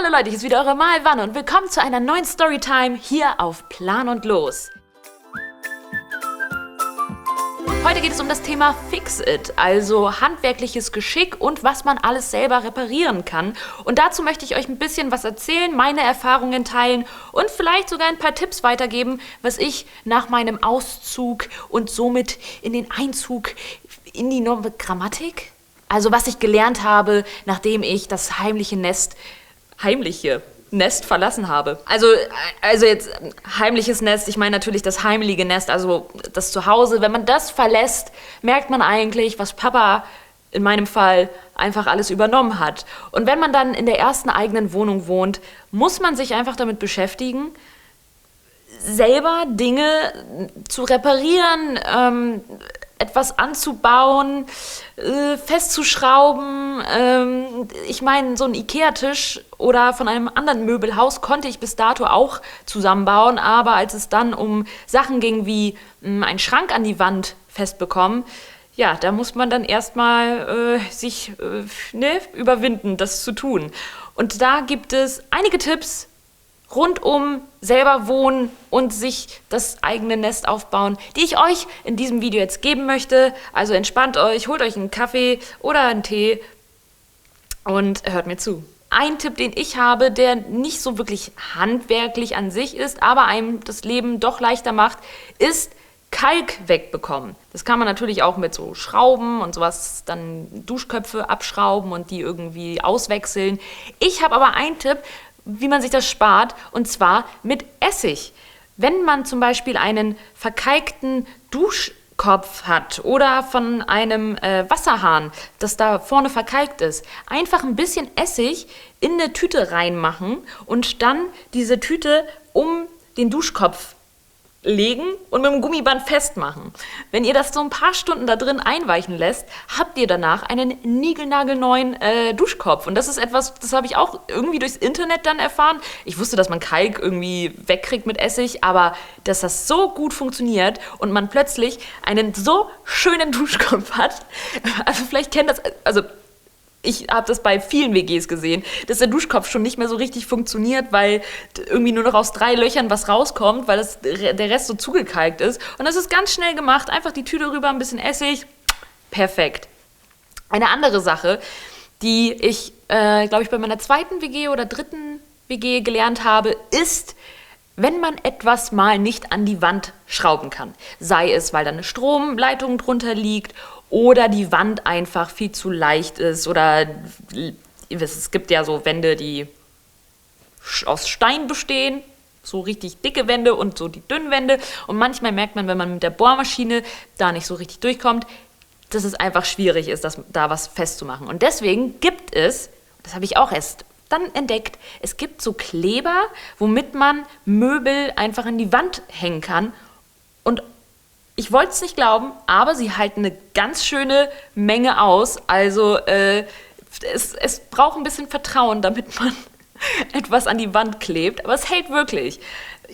Hallo Leute, hier ist wieder eure Malwanne und willkommen zu einer neuen Storytime hier auf Plan und Los. Heute geht es um das Thema Fix-It, also handwerkliches Geschick und was man alles selber reparieren kann. Und dazu möchte ich euch ein bisschen was erzählen, meine Erfahrungen teilen und vielleicht sogar ein paar Tipps weitergeben, was ich nach meinem Auszug und somit in den Einzug in die neue Grammatik, also was ich gelernt habe, nachdem ich das heimliche Nest verlassen habe. Also jetzt heimliches Nest, ich meine natürlich das heimelige Nest, also das Zuhause. Wenn man das verlässt, merkt man eigentlich, was Papa in meinem Fall einfach alles übernommen hat. Und wenn man dann in der ersten eigenen Wohnung wohnt, muss man sich einfach damit beschäftigen, selber Dinge zu reparieren, etwas anzubauen, festzuschrauben. Ich meine, so ein Ikea-Tisch oder von einem anderen Möbelhaus konnte ich bis dato auch zusammenbauen, aber als es dann um Sachen ging wie einen Schrank an die Wand festbekommen, ja, da muss man dann erstmal sich überwinden, das zu tun. Und da gibt es einige Tipps rund um selber wohnen und sich das eigene Nest aufbauen, die ich euch in diesem Video jetzt geben möchte. Also entspannt euch, holt euch einen Kaffee oder einen Tee und hört mir zu. Ein Tipp, den ich habe, der nicht so wirklich handwerklich an sich ist, aber einem das Leben doch leichter macht, ist Kalk wegbekommen. Das kann man natürlich auch mit so Schrauben und sowas, dann Duschköpfe abschrauben und die irgendwie auswechseln. Ich habe aber einen Tipp, wie man sich das spart, und zwar mit Essig. Wenn man zum Beispiel einen verkalkten Duschkopf hat oder von einem Wasserhahn, das da vorne verkalkt ist, einfach ein bisschen Essig in eine Tüte reinmachen und dann diese Tüte um den Duschkopf legen und mit dem Gummiband festmachen. Wenn ihr das so ein paar Stunden da drin einweichen lässt, habt ihr danach einen niegelnagelneuen Duschkopf. Und das ist etwas, das habe ich auch irgendwie durchs Internet dann erfahren. Ich wusste, dass man Kalk irgendwie wegkriegt mit Essig, aber dass das so gut funktioniert und man plötzlich einen so schönen Duschkopf hat. Also vielleicht kennt das, also ich habe das bei vielen WGs gesehen, dass der Duschkopf schon nicht mehr so richtig funktioniert, weil irgendwie nur noch aus 3 Löchern was rauskommt, weil der Rest so zugekalkt ist. Und das ist ganz schnell gemacht. Einfach die Tüte rüber, ein bisschen Essig. Perfekt. Eine andere Sache, die ich, glaube ich, bei meiner zweiten WG oder dritten WG gelernt habe, ist, wenn man etwas mal nicht an die Wand schrauben kann. Sei es, weil da eine Stromleitung drunter liegt oder die Wand einfach viel zu leicht ist oder es gibt ja so Wände, die aus Stein bestehen, so richtig dicke Wände und so die dünnen Wände. Und manchmal merkt man, wenn man mit der Bohrmaschine da nicht so richtig durchkommt, dass es einfach schwierig ist, da was festzumachen. Und deswegen gibt es, das habe ich auch erst dann entdeckt, es gibt so Kleber, womit man Möbel einfach an die Wand hängen kann. Und ich wollte es nicht glauben, aber sie halten eine ganz schöne Menge aus. Also es braucht ein bisschen Vertrauen, damit man etwas an die Wand klebt. Aber es hält wirklich.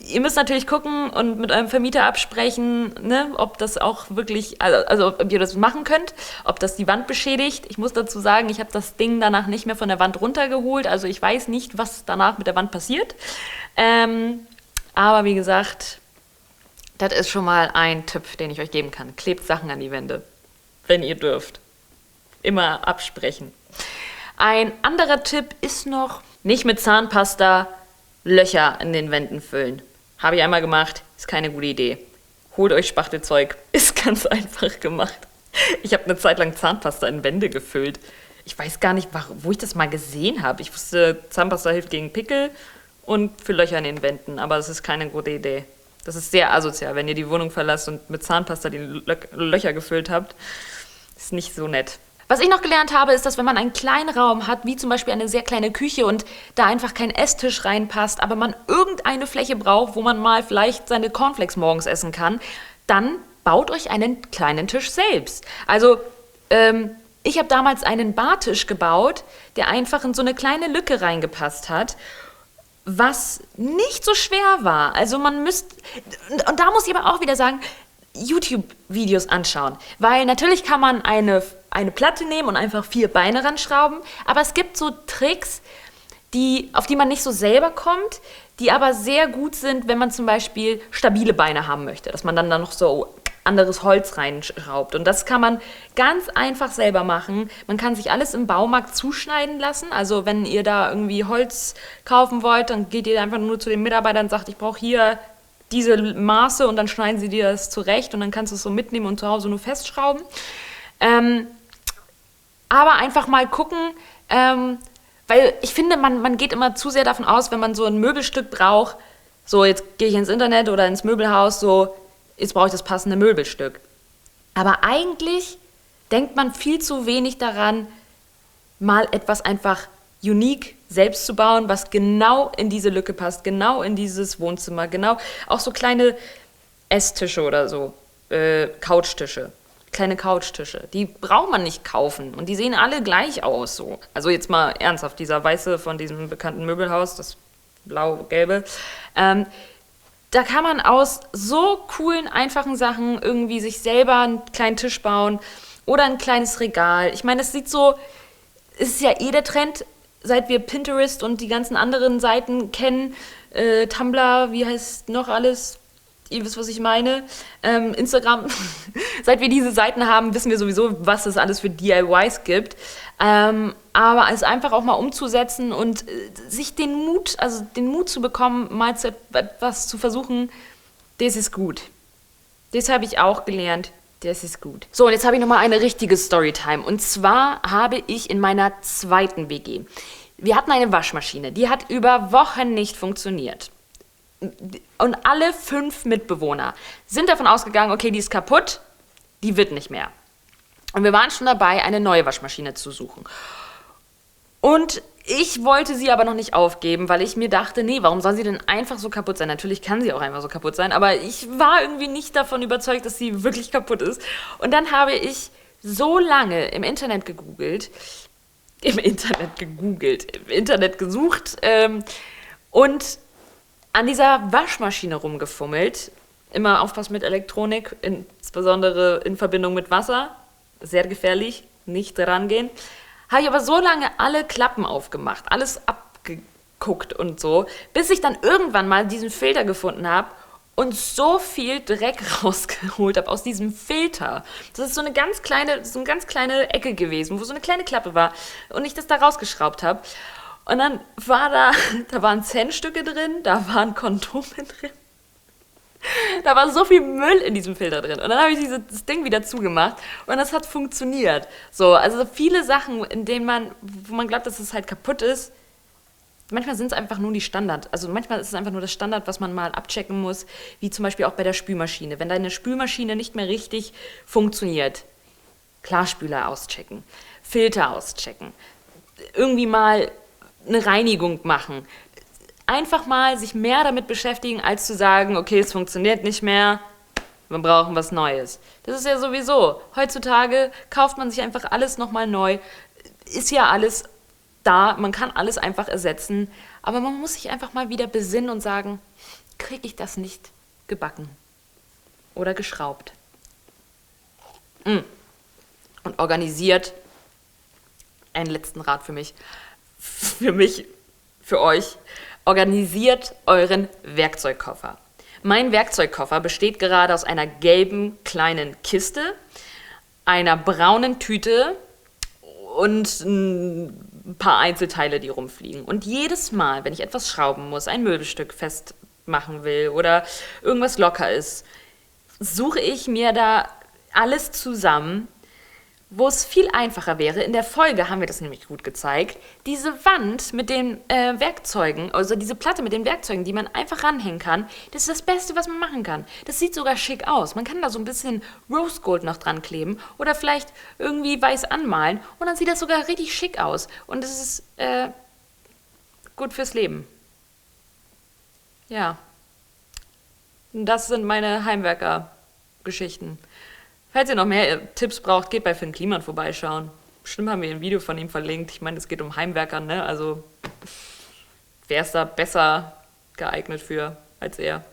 Ihr müsst natürlich gucken und mit eurem Vermieter absprechen, ne, ob das auch wirklich, also ob ihr das machen könnt, ob das die Wand beschädigt. Ich muss dazu sagen, ich habe das Ding danach nicht mehr von der Wand runtergeholt. Also ich weiß nicht, was danach mit der Wand passiert. Aber wie gesagt, das ist schon mal ein Tipp, den ich euch geben kann. Klebt Sachen an die Wände, wenn ihr dürft. Immer absprechen. Ein anderer Tipp ist noch, nicht mit Zahnpasta Löcher in den Wänden füllen. Habe ich einmal gemacht, ist keine gute Idee. Holt euch Spachtelzeug, ist ganz einfach gemacht. Ich habe eine Zeit lang Zahnpasta in Wände gefüllt. Ich weiß gar nicht, wo ich das mal gesehen habe. Ich wusste, Zahnpasta hilft gegen Pickel und für Löcher in den Wänden, aber das ist keine gute Idee. Das ist sehr asozial, wenn ihr die Wohnung verlasst und mit Zahnpasta die Löcher gefüllt habt. Ist nicht so nett. Was ich noch gelernt habe, ist, dass wenn man einen kleinen Raum hat, wie zum Beispiel eine sehr kleine Küche und da einfach kein Esstisch reinpasst, aber man irgendeine Fläche braucht, wo man mal vielleicht seine Cornflakes morgens essen kann, dann baut euch einen kleinen Tisch selbst. Also ich habe damals einen Bartisch gebaut, der einfach in so eine kleine Lücke reingepasst hat, was nicht so schwer war. Also man müsste, und da muss ich aber auch wieder sagen, YouTube-Videos anschauen. Weil natürlich kann man eine Platte nehmen und einfach 4 Beine ranschrauben, aber es gibt so Tricks, auf die man nicht so selber kommt, die aber sehr gut sind, wenn man zum Beispiel stabile Beine haben möchte, dass man dann da noch so anderes Holz reinschraubt. Und das kann man ganz einfach selber machen. Man kann sich alles im Baumarkt zuschneiden lassen. Also wenn ihr da irgendwie Holz kaufen wollt, dann geht ihr einfach nur zu den Mitarbeitern und sagt, ich brauche hier diese Maße und dann schneiden sie dir das zurecht und dann kannst du es so mitnehmen und zu Hause nur festschrauben. Aber einfach mal gucken, weil ich finde, man geht immer zu sehr davon aus, wenn man so ein Möbelstück braucht, so jetzt gehe ich ins Internet oder ins Möbelhaus, so jetzt brauche ich das passende Möbelstück. Aber eigentlich denkt man viel zu wenig daran, mal etwas einfach unique selbst zu bauen, was genau in diese Lücke passt, genau in dieses Wohnzimmer, genau auch so kleine Esstische oder so, Couchtische. Kleine Couchtische, die braucht man nicht kaufen und die sehen alle gleich aus so. Also jetzt mal ernsthaft, dieser weiße von diesem bekannten Möbelhaus, das blau-gelbe, da kann man aus so coolen, einfachen Sachen irgendwie sich selber einen kleinen Tisch bauen oder ein kleines Regal. Ich meine, es sieht so, es ist ja eh der Trend, seit wir Pinterest und die ganzen anderen Seiten kennen, Tumblr, wie heißt noch alles? Ihr wisst, was ich meine. Instagram. Seit wir diese Seiten haben, wissen wir sowieso, was es alles für DIYs gibt. Aber es einfach auch mal umzusetzen und sich den Mut zu bekommen, mal etwas zu versuchen, das ist gut. Das habe ich auch gelernt. Das ist gut. So, und jetzt habe ich nochmal eine richtige Storytime. Und zwar habe ich in meiner zweiten WG, wir hatten eine Waschmaschine, die hat über Wochen nicht funktioniert. Und alle 5 Mitbewohner sind davon ausgegangen, okay, die ist kaputt, die wird nicht mehr. Und wir waren schon dabei, eine neue Waschmaschine zu suchen. Und ich wollte sie aber noch nicht aufgeben, weil ich mir dachte, nee, warum soll sie denn einfach so kaputt sein? Natürlich kann sie auch einfach so kaputt sein, aber ich war irgendwie nicht davon überzeugt, dass sie wirklich kaputt ist. Und dann habe ich so lange im Internet gesucht und an dieser Waschmaschine rumgefummelt. Immer aufpassen mit Elektronik, insbesondere in Verbindung mit Wasser. Sehr gefährlich, nicht rangehen. Habe ich aber so lange alle Klappen aufgemacht, alles abgeguckt und so, bis ich dann irgendwann mal diesen Filter gefunden habe und so viel Dreck rausgeholt habe aus diesem Filter. Das ist so eine ganz kleine Ecke gewesen, wo so eine kleine Klappe war und ich das da rausgeschraubt habe. Und dann da waren Centstücke drin, da waren Kondome drin. Da war so viel Müll in diesem Filter drin. Und dann habe ich das Ding wieder zugemacht und das hat funktioniert. So, also viele Sachen, wo man glaubt, dass es halt kaputt ist, manchmal sind es einfach nur die Standard. Also manchmal ist es einfach nur das Standard, was man mal abchecken muss, wie zum Beispiel auch bei der Spülmaschine. Wenn deine Spülmaschine nicht mehr richtig funktioniert, Klarspüler auschecken, Filter auschecken, irgendwie mal eine Reinigung machen. Einfach mal sich mehr damit beschäftigen, als zu sagen, okay, es funktioniert nicht mehr, wir brauchen was Neues. Das ist ja sowieso. Heutzutage kauft man sich einfach alles nochmal neu. Ist ja alles da, man kann alles einfach ersetzen. Aber man muss sich einfach mal wieder besinnen und sagen, kriege ich das nicht gebacken oder geschraubt? Und organisiert, einen letzten Rat für euch, organisiert euren Werkzeugkoffer. Mein Werkzeugkoffer besteht gerade aus einer gelben kleinen Kiste, einer braunen Tüte und ein paar Einzelteile, die rumfliegen. Und jedes Mal, wenn ich etwas schrauben muss, ein Möbelstück festmachen will oder irgendwas locker ist, suche ich mir da alles zusammen, wo es viel einfacher wäre. In der Folge haben wir das nämlich gut gezeigt. Diese Wand mit den Werkzeugen, also diese Platte mit den Werkzeugen, die man einfach ranhängen kann, das ist das Beste, was man machen kann. Das sieht sogar schick aus. Man kann da so ein bisschen Rose Gold noch dran kleben oder vielleicht irgendwie weiß anmalen und dann sieht das sogar richtig schick aus. Und das ist gut fürs Leben. Ja. Und das sind meine Heimwerker-Geschichten. Falls ihr noch mehr Tipps braucht, geht bei Finn Kliman vorbeischauen. Bestimmt haben wir ein Video von ihm verlinkt. Ich meine, es geht um Heimwerker, ne? Also, wer ist da besser geeignet für als er?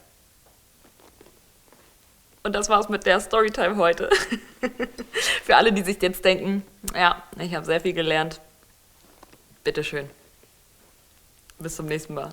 Und das war's mit der Storytime heute. Für alle, die sich jetzt denken, ja, ich habe sehr viel gelernt. Bitteschön. Bis zum nächsten Mal.